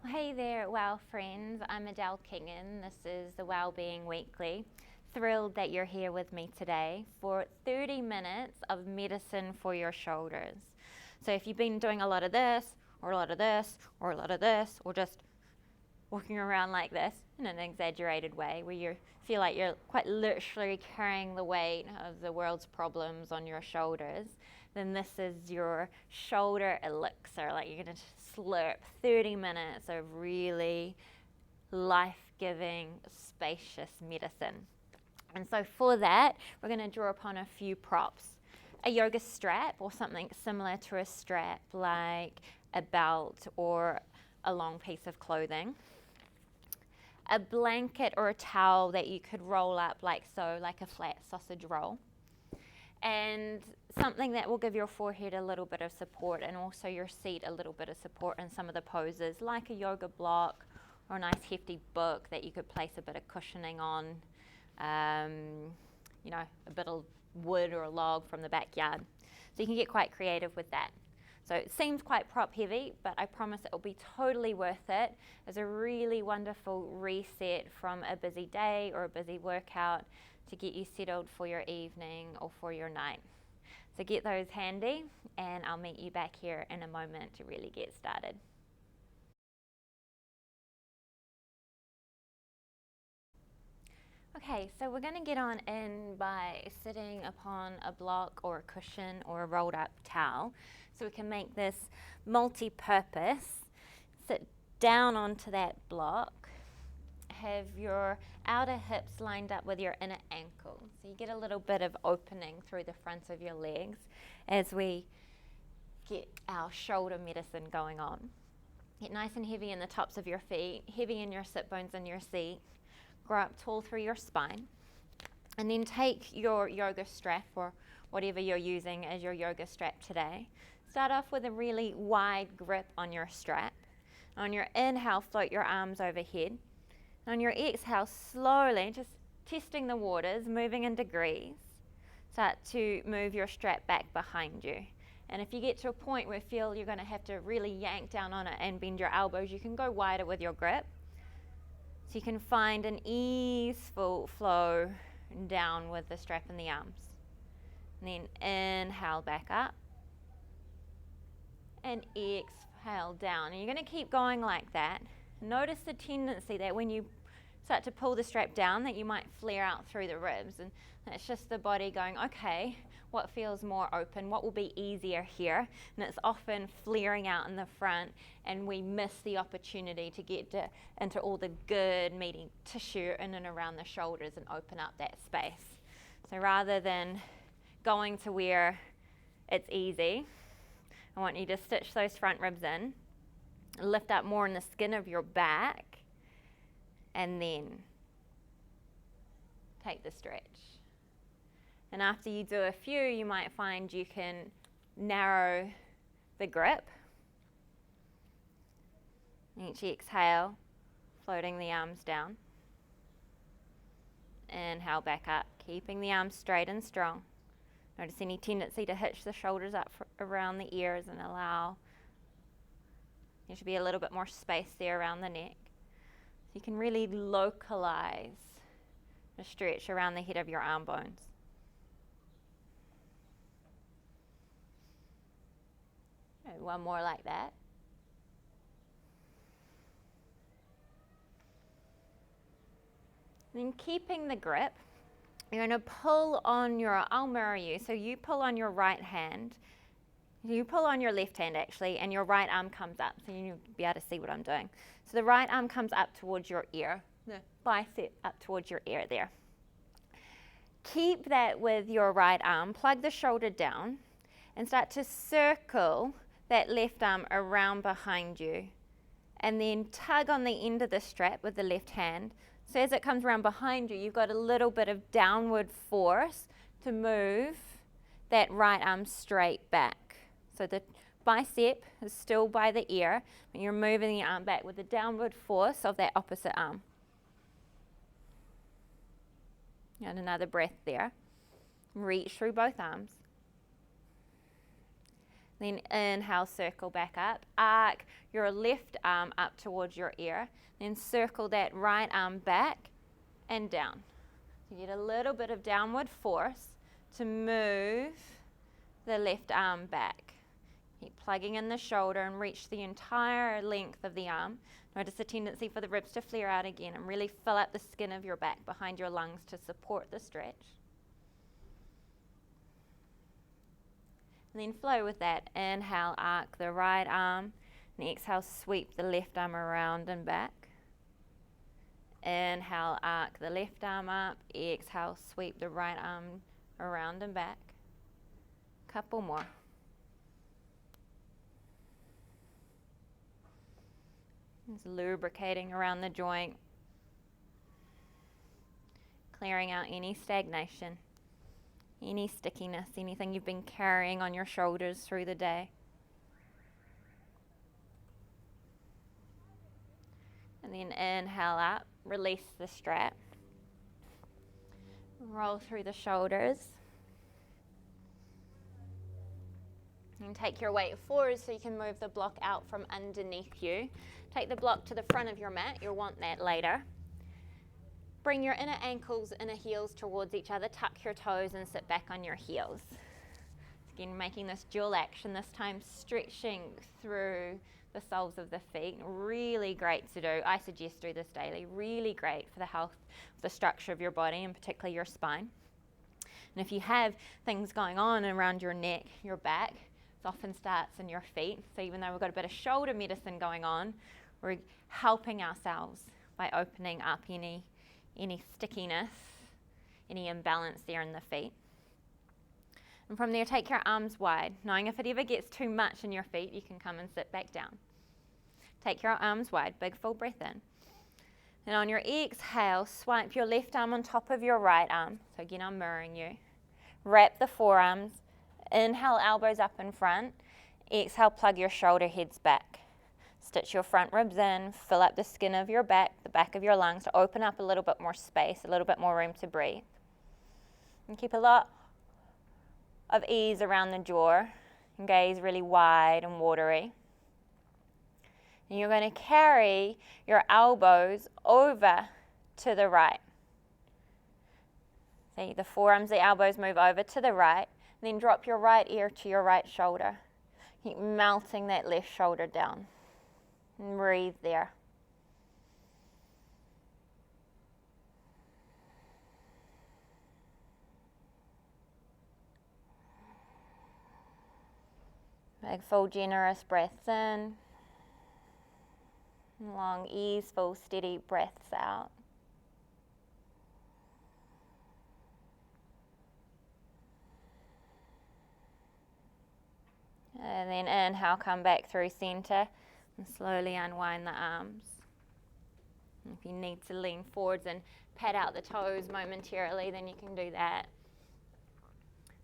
Hey there, WOW friends. I'm Adele Kingan. This is the Wellbeing Weekly. Thrilled that you're here with me today for 30 minutes of medicine for your shoulders. So if you've been doing a lot of this, or a lot of this, or a lot of this, or just walking around like this in an exaggerated way, where you feel like you're quite literally carrying the weight of the world's problems on your shoulders, then this is your shoulder elixir. Like, you're going to slurp 30 minutes of really life-giving, spacious medicine. And so for that, we're going to draw upon a few props. A yoga strap, or something similar to a strap, like a belt or a long piece of clothing. A blanket or a towel that you could roll up like so, like a flat sausage roll. And something that will give your forehead a little bit of support, and also your seat a little bit of support in some of the poses, like a yoga block or a nice hefty book that you could place a bit of cushioning on, a bit of wood or a log from the backyard. So you can get quite creative with that. So it seems quite prop heavy, but I promise it will be totally worth it as a really wonderful reset from a busy day or a busy workout to get you settled for your evening or for your night. So get those handy, and I'll meet you back here in a moment to really get started. Okay, so we're going to get on in by sitting upon a block or a cushion or a rolled up towel, so we can make this multi-purpose. Sit down onto that block, have your outer hips lined up with your inner ankles, so you get a little bit of opening through the front of your legs as we get our shoulder medicine going on. Get nice and heavy in the tops of your feet, heavy in your sit bones in your seat. Grow up tall through your spine, and then take your yoga strap, or whatever you're using as your yoga strap today. Start off with a really wide grip on your strap. On your inhale, float your arms overhead. On your exhale, slowly, just testing the waters, moving in degrees, start to move your strap back behind you. And if you get to a point where you feel you're going to have to really yank down on it and bend your elbows, you can go wider with your grip. So you can find an easeful flow down with the strap in the arms. And then inhale back up. And exhale down. And you're going to keep going like that. Notice the tendency that when you start to pull the strap down, that you might flare out through the ribs. And it's just the body going, okay, what feels more open? What will be easier here? And it's often flaring out in the front, and we miss the opportunity to get into all the good meaty tissue in and around the shoulders and open up that space. So rather than going to where it's easy, I want you to stitch those front ribs in, lift up more in the skin of your back, and then take the stretch. And after you do a few, you might find you can narrow the grip. Each exhale, floating the arms down. Inhale back up, keeping the arms straight and strong. Notice any tendency to hitch the shoulders up around the ears, and allow there should be a little bit more space there around the neck. So you can really localize the stretch around the head of your arm bones. And one more like that. Then keeping the grip, you're going to pull on I'll mirror you. So you pull on your right hand. You pull on your left hand actually, and your right arm comes up. So you'll be able to see what I'm doing. So the right arm comes up towards your ear, the bicep up towards your ear there. Keep that with your right arm. Plug the shoulder down and start to circle that left arm around behind you, and then tug on the end of the strap with the left hand. So as it comes around behind you, you've got a little bit of downward force to move that right arm straight back. So the bicep is still by the ear, but you're moving the arm back with the downward force of that opposite arm. And another breath there. Reach through both arms. Then inhale, circle back up. Arc your left arm up towards your ear. Then circle that right arm back and down. You get a little bit of downward force to move the left arm back. Keep plugging in the shoulder and reach the entire length of the arm. Notice the tendency for the ribs to flare out again and really fill up the skin of your back behind your lungs to support the stretch. And then flow with that. Inhale, arc the right arm, and exhale, sweep the left arm around and back. Inhale, arc the left arm up. Exhale, sweep the right arm around and back. Couple more. Just lubricating around the joint, clearing out any stagnation, any stickiness, anything you've been carrying on your shoulders through the day. And then inhale up, release the strap. Roll through the shoulders. And take your weight forward so you can move the block out from underneath you. Take the block to the front of your mat. You'll want that later. Bring your inner ankles, inner heels towards each other. Tuck your toes and sit back on your heels. Again, making this dual action, this time stretching through the soles of the feet. Really great to do. I suggest do this daily. Really great for the health of the structure of your body and particularly your spine. And if you have things going on around your neck, your back, it often starts in your feet. So even though we've got a bit of shoulder medicine going on, we're helping ourselves by opening up any stickiness, any imbalance there in the feet. And from there, take your arms wide, knowing if it ever gets too much in your feet, you can come and sit back down. Take your arms wide, big full breath in. And on your exhale, swipe your left arm on top of your right arm. So again, I'm mirroring you. Wrap the forearms. Inhale, elbows up in front. Exhale, plug your shoulder heads back. Stitch your front ribs in, fill up the skin of your back, the back of your lungs to open up a little bit more space, a little bit more room to breathe. And keep a lot of ease around the jaw and gaze really wide and watery. And you're going to carry your elbows over to the right. See, the forearms, the elbows move over to the right. Then drop your right ear to your right shoulder. Keep melting that left shoulder down. And breathe there. Big, full, generous breaths in. Long, easeful, steady breaths out. And then inhale, come back through center and slowly unwind the arms. And if you need to lean forwards and pat out the toes momentarily, then you can do that.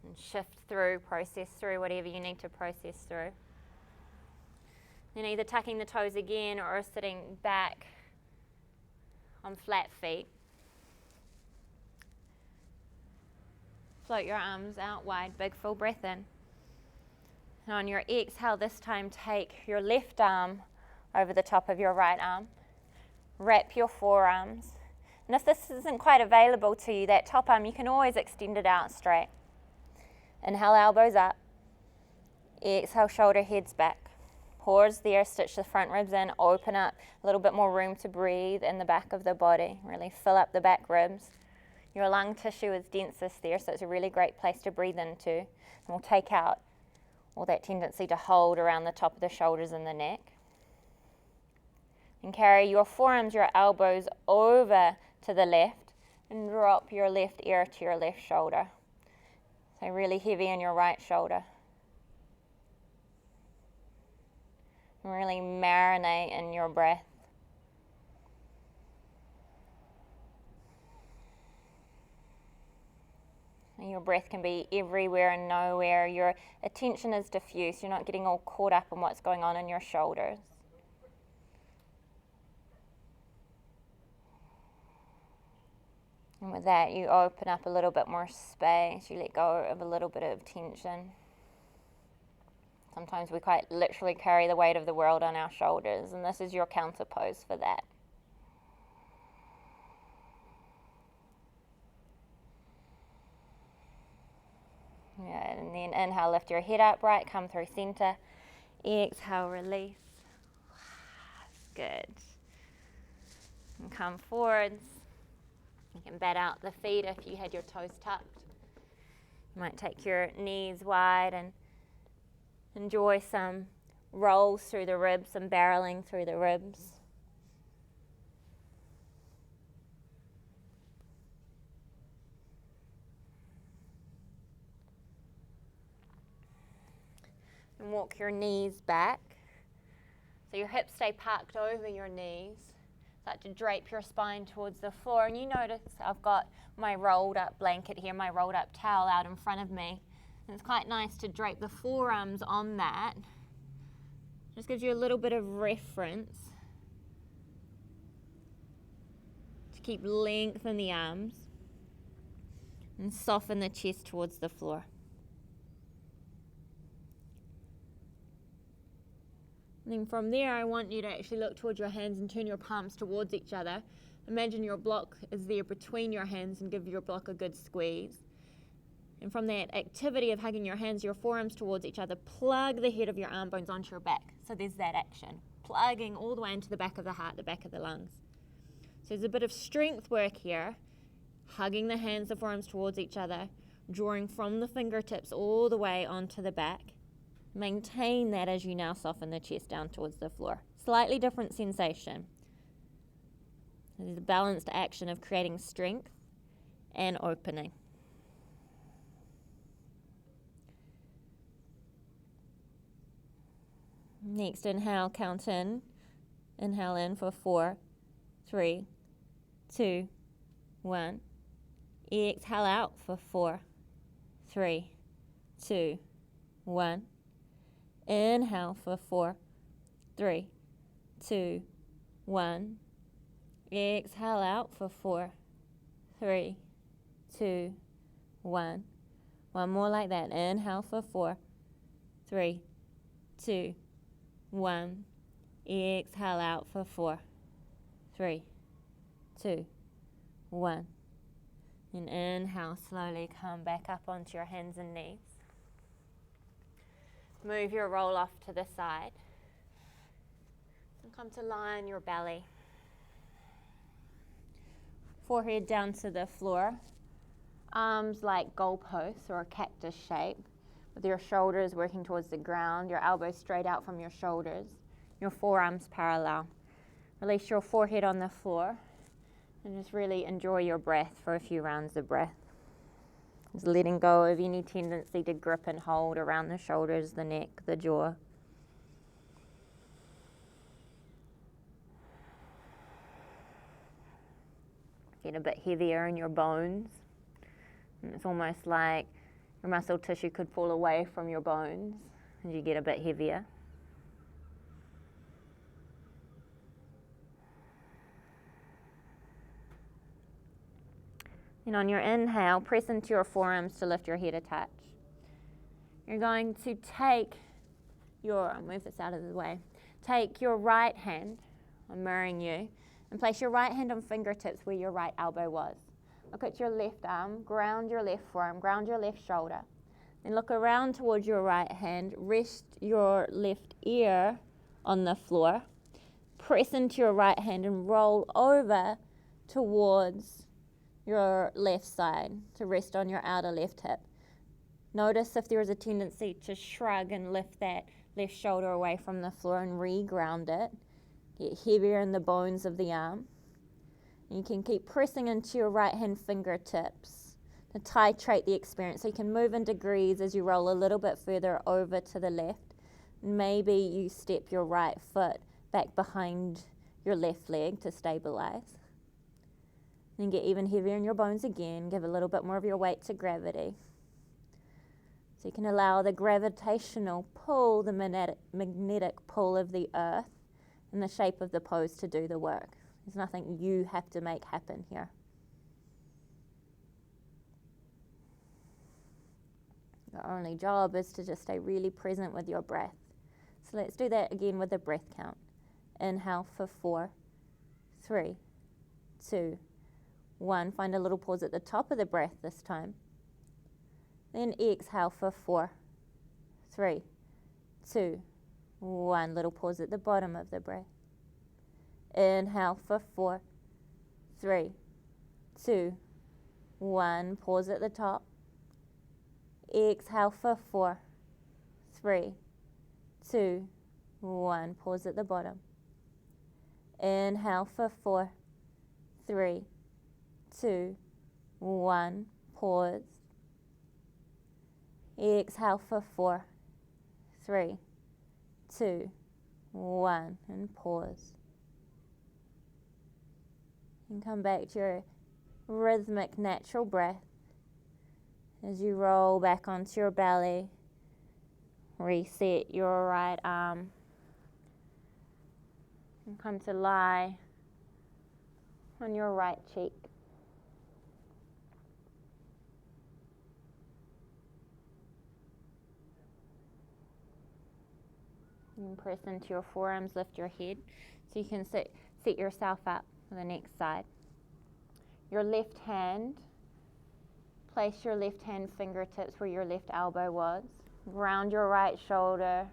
And shift through, process through whatever you need to process through. Then either tucking the toes again or sitting back on flat feet. Float your arms out wide, big full breath in. And on your exhale this time, take your left arm over the top of your right arm. Wrap your forearms. And if this isn't quite available to you, that top arm, you can always extend it out straight. Inhale, elbows up. Exhale, shoulder heads back. Pause there, stitch the front ribs in, open up a little bit more room to breathe in the back of the body. Really fill up the back ribs. Your lung tissue is densest there, so it's a really great place to breathe into. And we'll take out all that tendency to hold around the top of the shoulders and the neck. And carry your forearms, your elbows over to the left and drop your left ear to your left shoulder. So really heavy in your right shoulder. And really marinate in your breath. And your breath can be everywhere and nowhere. Your attention is diffuse. You're not getting all caught up in what's going on in your shoulders. And with that, you open up a little bit more space. You let go of a little bit of tension. Sometimes we quite literally carry the weight of the world on our shoulders, and this is your counter pose for that. Yeah, and then inhale, lift your head upright, come through center. Exhale, release. Good. And come forwards. You can bat out the feet if you had your toes tucked. You might take your knees wide and enjoy some rolls through the ribs, some barreling through the ribs. And walk your knees back. So your hips stay parked over your knees. Start to drape your spine towards the floor. And you notice I've got my rolled up blanket here, my rolled up towel out in front of me. And it's quite nice to drape the forearms on that. Just gives you a little bit of reference to keep length in the arms and soften the chest towards the floor. And then from there, I want you to actually look towards your hands and turn your palms towards each other. Imagine your block is there between your hands and give your block a good squeeze. And from that activity of hugging your hands, your forearms towards each other, plug the head of your arm bones onto your back. So there's that action, plugging all the way into the back of the heart, the back of the lungs. So there's a bit of strength work here, hugging the hands, the forearms towards each other, drawing from the fingertips all the way onto the back. Maintain that as you now soften the chest down towards the floor. Slightly different sensation. There's a balanced action of creating strength and opening. Next, inhale, count in. Inhale in for 4, 3, 2, 1. Exhale out for 4, 3, 2, 1. Inhale for 4, 3, 2, 1. Exhale out for 4, 3, 2, 1. One more like that. Inhale for 4, 3, 2, 1. Exhale out for 4, 3, 2, 1. And inhale, slowly come back up onto your hands and knees. Move your roll off to the side. And come to lie on your belly. Forehead down to the floor. Arms like goalposts or a cactus shape, with your shoulders working towards the ground, your elbows straight out from your shoulders, your forearms parallel. Release your forehead on the floor and just really enjoy your breath for a few rounds of breath. Just letting go of any tendency to grip and hold around the shoulders, the neck, the jaw. Get a bit heavier in your bones. And it's almost like your muscle tissue could pull away from your bones as you get a bit heavier. And on your inhale, press into your forearms to lift your head a touch. You're going to take I'll move this out of the way. Take your right hand, I'm mirroring you, and place your right hand on fingertips where your right elbow was. Look at your left arm, ground your left forearm, ground your left shoulder. Then look around towards your right hand, rest your left ear on the floor. Press into your right hand and roll over towards your left side to rest on your outer left hip. Notice if there is a tendency to shrug and lift that left shoulder away from the floor and re-ground it. Get heavier in the bones of the arm. And you can keep pressing into your right hand fingertips to titrate the experience. So you can move in degrees as you roll a little bit further over to the left. Maybe you step your right foot back behind your left leg to stabilize. Then get even heavier in your bones again. Give a little bit more of your weight to gravity. So you can allow the gravitational pull, the magnetic pull of the earth and the shape of the pose to do the work. There's nothing you have to make happen here. The only job is to just stay really present with your breath. So let's do that again with a breath count. Inhale for 4, 3, 2, 1. Find a little pause at the top of the breath this time. Then exhale for 4, 3, 2, 1. Little pause at the bottom of the breath. Inhale for 4, 3, 2, 1. Pause at the top. Exhale for 4, 3, 2, 1. Pause at the bottom. Inhale for 4, 3, 2, 1. Pause. Exhale for 4, 3, 2, 1. And pause. And come back to your rhythmic, natural breath as you roll back onto your belly. Reset your right arm and come to lie on your right cheek. And press into your forearms, lift your head so you can set yourself up for the next side. Your left hand, place your left hand fingertips where your left elbow was. Ground your right shoulder,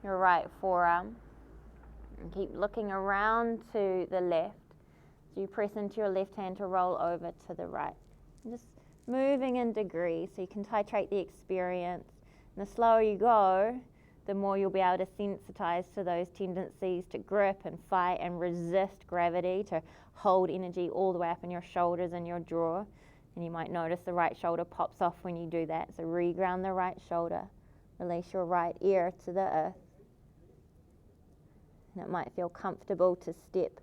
your right forearm. And keep looking around to the left. So you press into your left hand to roll over to the right. And just moving in degrees so you can titrate the experience. And the slower you go, the more you'll be able to sensitize to those tendencies to grip and fight and resist gravity, to hold energy all the way up in your shoulders and your jaw. And you might notice the right shoulder pops off when you do that. So reground the right shoulder. Release your right ear to the earth. And it might feel comfortable to step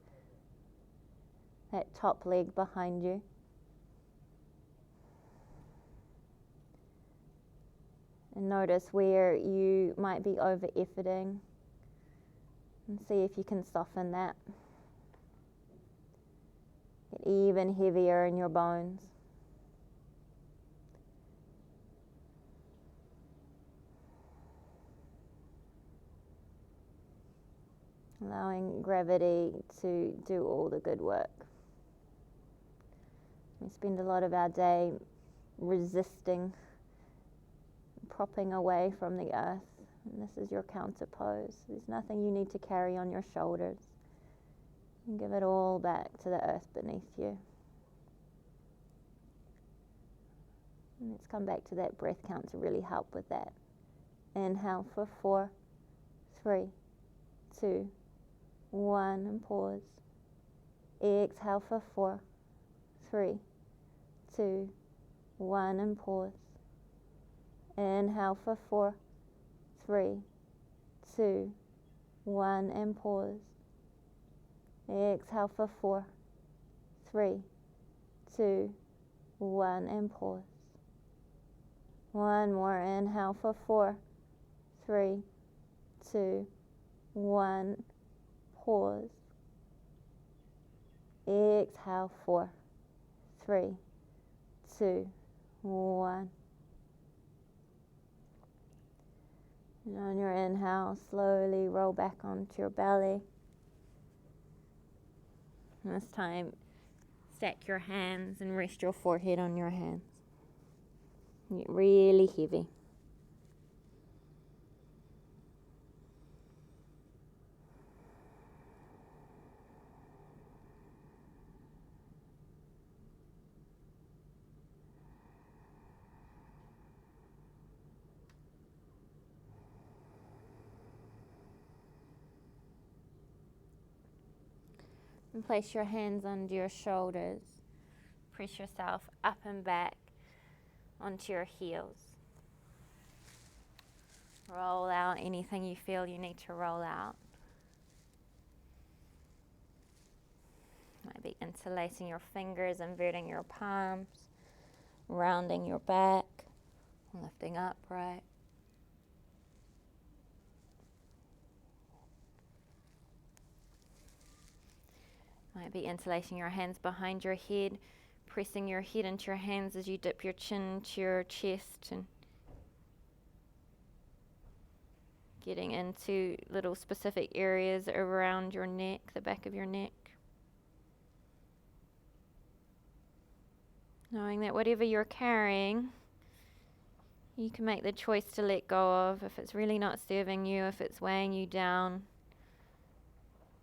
that top leg behind you. And notice where you might be over-efforting and see if you can soften that. Get even heavier in your bones. Allowing gravity to do all the good work. We spend a lot of our day resisting, propping away from the earth. And this is your counter pose. There's nothing you need to carry on your shoulders. And give it all back to the earth beneath you. And let's come back to that breath count to really help with that. Inhale for 4, 3, 2, 1, and pause. Exhale for 4, 3, 2, 1, and pause. Inhale for 4, 3, 2, 1, and pause. Exhale for 4, 3, 2, 1, and pause. One more. Inhale for 4, 3, 2, 1. Pause. Exhale 4, 3, 2, 1. And on your inhale, slowly roll back onto your belly. And this time, stack your hands and rest your forehead on your hands. Get really heavy. And place your hands under your shoulders. Press yourself up and back onto your heels. Roll out anything you feel you need to roll out. Might be interlacing your fingers, inverting your palms, rounding your back, lifting upright. Might be interlacing your hands behind your head, pressing your head into your hands as you dip your chin into your chest and Getting into little specific areas around your neck, the back of your neck. Knowing that whatever you're carrying, you can make the choice to let go of if it's really not serving you, if it's weighing you down.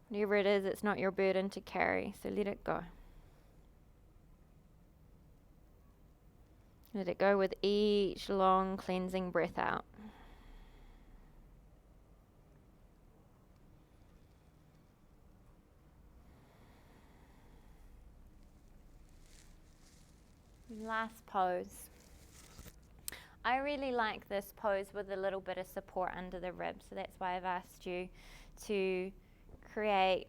Whatever it is, it's not your burden to carry, so let it go. Let it go with each long cleansing breath out. Last pose. I really like this pose with a little bit of support under the ribs, so that's why I've asked you to create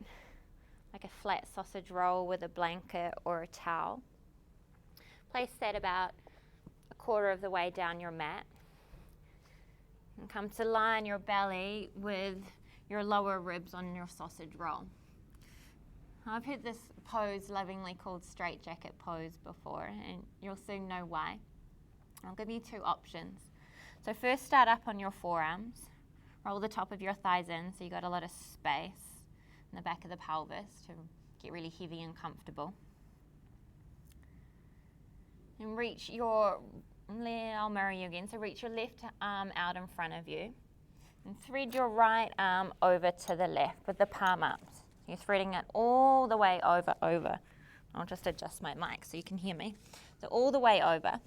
like a flat sausage roll with a blanket or a towel. Place that about a quarter of the way down your mat. And come to line your belly with your lower ribs on your sausage roll. I've heard this pose lovingly called straight jacket pose before, and you'll soon know why. I'll give you two options. So first, start up on your forearms. Roll the top of your thighs in so you got a lot of space in the back of the pelvis to get really heavy and comfortable. And reach your, I'll mirror you again, so reach your left arm out in front of you and thread your right arm over to the left with the palm up. You're threading it all the way over. I'll just adjust my mic so you can hear me. So all the way over.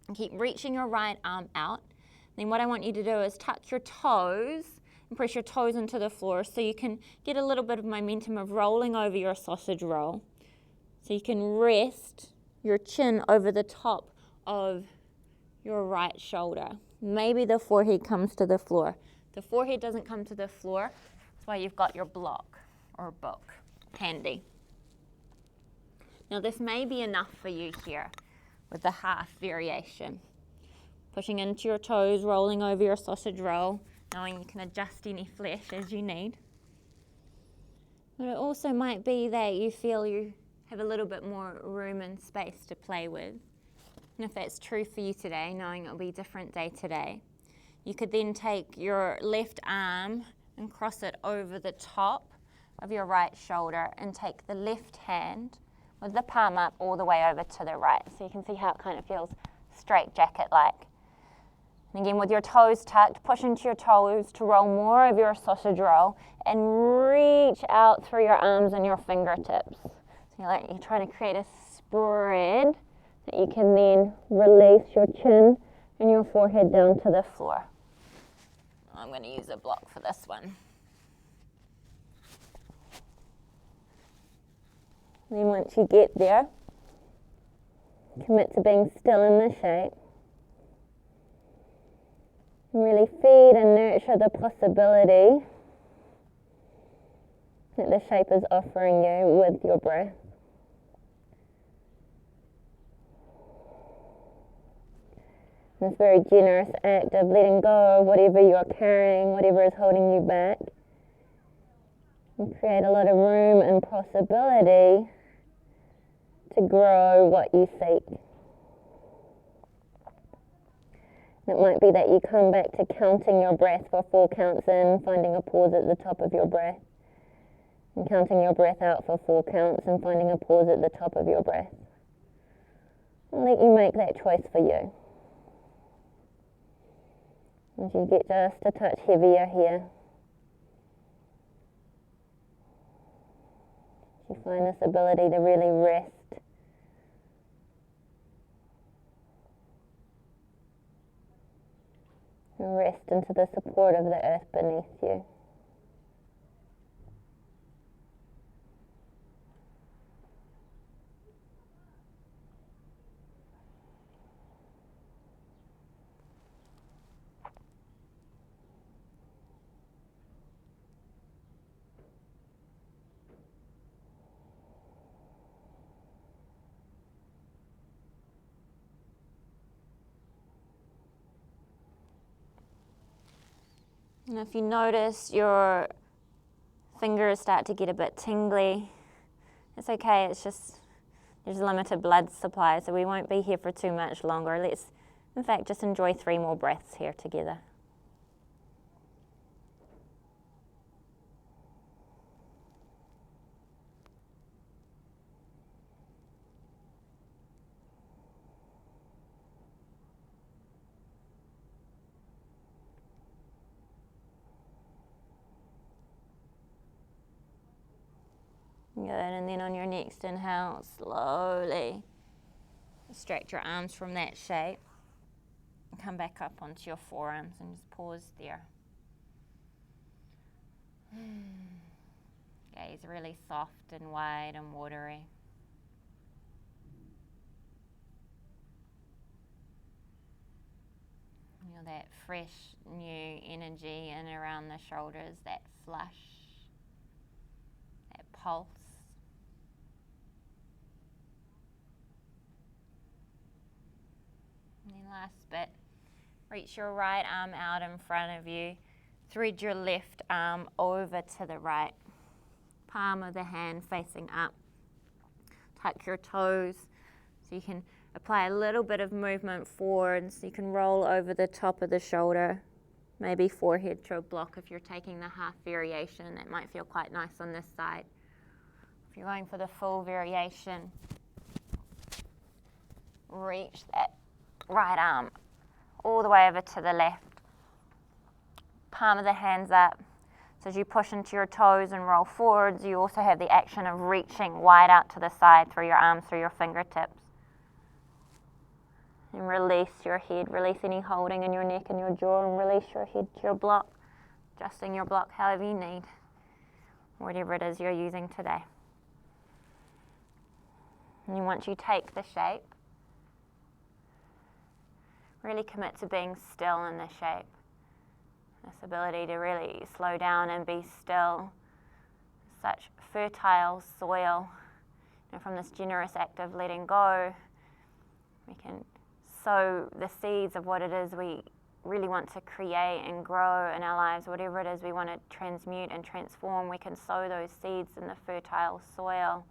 And keep reaching your right arm out. Then what I want you to do is tuck your toes and press your toes into the floor so you can get a little bit of momentum of rolling over your sausage roll. So you can rest your chin over the top of your right shoulder. Maybe the forehead comes to the floor. If the forehead doesn't come to the floor, that's why you've got your block or book handy. Now this may be enough for you here with the half variation. Pushing into your toes, rolling over your sausage roll, knowing you can adjust any flesh as you need. But it also might be that you feel you have a little bit more room and space to play with. And if that's true for you today, knowing it'll be a different day today, you could then take your left arm and cross it over the top of your right shoulder and take the left hand with the palm up all the way over to the right. So you can see how it kind of feels straight jacket-like. And again, with your toes tucked, push into your toes to roll more of your sausage roll and reach out through your arms and your fingertips. So you're trying to create a spread that you can then release your chin and your forehead down to the floor. I'm going to use a block for this one. Then once you get there, commit to being still in the shape. And really feed and nurture the possibility that the shape is offering you with your breath. This very generous act of letting go of whatever you're carrying, whatever is holding you back, and create a lot of room and possibility to grow what you seek. It might be that you come back to counting your breath for 4 counts in, finding a pause at the top of your breath, and counting your breath out for 4 counts and finding a pause at the top of your breath. I'll let you make that choice for you. As you get just a touch heavier here, you find this ability to really rest. And rest into the support of the earth beneath you. And if you notice your fingers start to get a bit tingly, it's okay, it's just, there's limited blood supply, so we won't be here for too much longer. Let's, in fact, just enjoy 3 more breaths here together. Good, and then on your next inhale, slowly extract your arms from that shape. Come back up onto your forearms and just pause there. Gaze really soft and wide and watery. Feel that fresh, new energy in around the shoulders, that flush, that pulse. And then last bit, reach your right arm out in front of you. Thread your left arm over to the right. Palm of the hand facing up. Tuck your toes so you can apply a little bit of movement forward, so you can roll over the top of the shoulder, maybe forehead to a block if you're taking the half variation. That might feel quite nice on this side. If you're going for the full variation, reach that right arm all the way over to the left. Palm of the hands up. So as you push into your toes and roll forwards, you also have the action of reaching wide out to the side through your arms, through your fingertips. And release your head, release any holding in your neck and your jaw, and release your head to your block, adjusting your block however you need, whatever it is you're using today. And then once you take the shape, really commit to being still in the shape. This ability to really slow down and be still. Such fertile soil. And from this generous act of letting go, we can sow the seeds of what it is we really want to create and grow in our lives. Whatever it is we want to transmute and transform, we can sow those seeds in the fertile soil.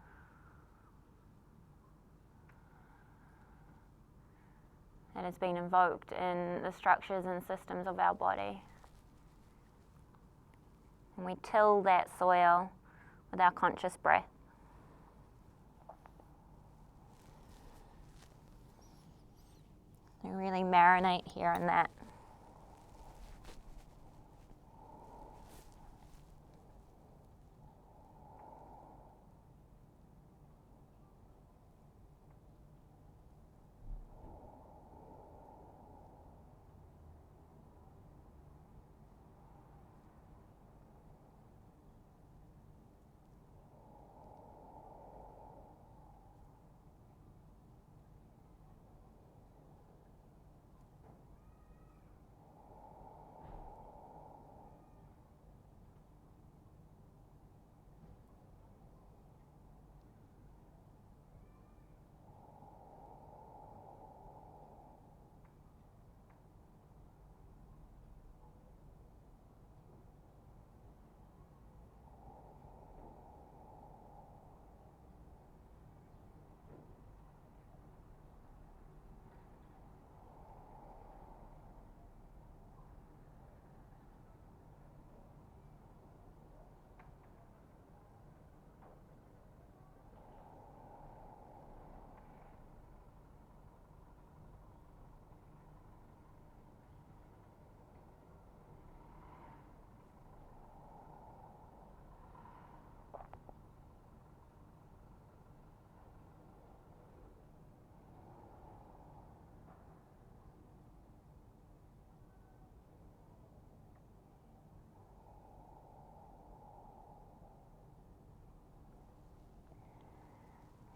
That has been invoked in the structures and systems of our body. And we till that soil with our conscious breath. And really marinate here in that.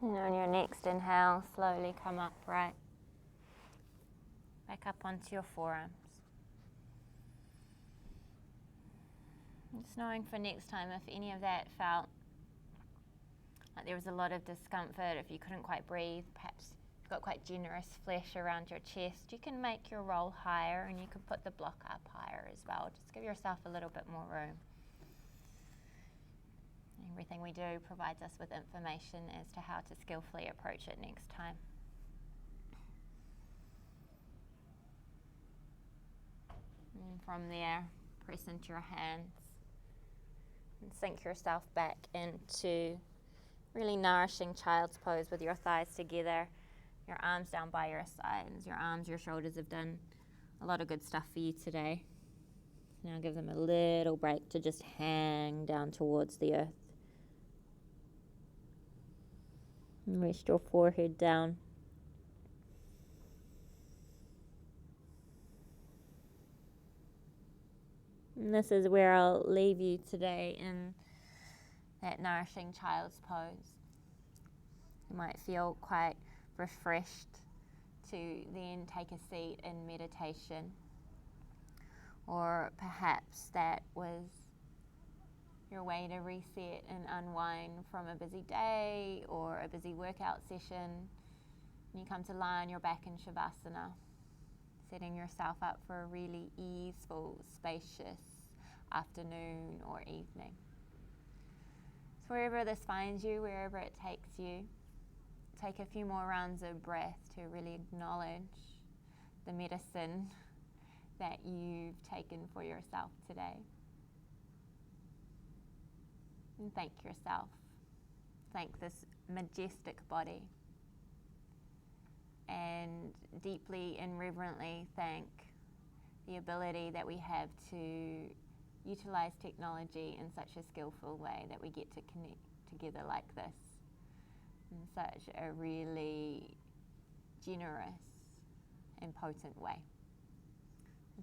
And on your next inhale, slowly come upright. Back up onto your forearms. Just knowing for next time, if any of that felt like there was a lot of discomfort, if you couldn't quite breathe, perhaps you've got quite generous flesh around your chest, you can make your roll higher and you can put the block up higher as well. Just give yourself a little bit more room. Everything we do provides us with information as to how to skillfully approach it next time. And from there, press into your hands and sink yourself back into really nourishing child's pose with your thighs together, your arms down by your sides. Your arms, your shoulders have done a lot of good stuff for you today. Now give them a little break to just hang down towards the earth. And rest your forehead down. And this is where I'll leave you today, in that nourishing child's pose. You might feel quite refreshed to then take a seat in meditation, or perhaps that was your way to reset and unwind from a busy day or a busy workout session. And you come to lie on your back in Shavasana, setting yourself up for a really easeful, spacious afternoon or evening. So wherever this finds you, wherever it takes you, take a few more rounds of breath to really acknowledge the medicine that you've taken for yourself today. And thank yourself. Thank this majestic body. And deeply and reverently thank the ability that we have to utilize technology in such a skillful way that we get to connect together like this in such a really generous and potent way.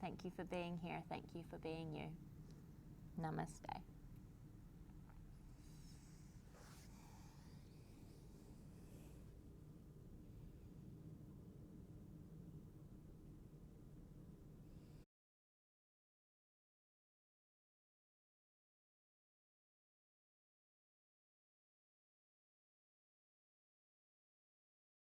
Thank you for being here. Thank you for being you. Namaste.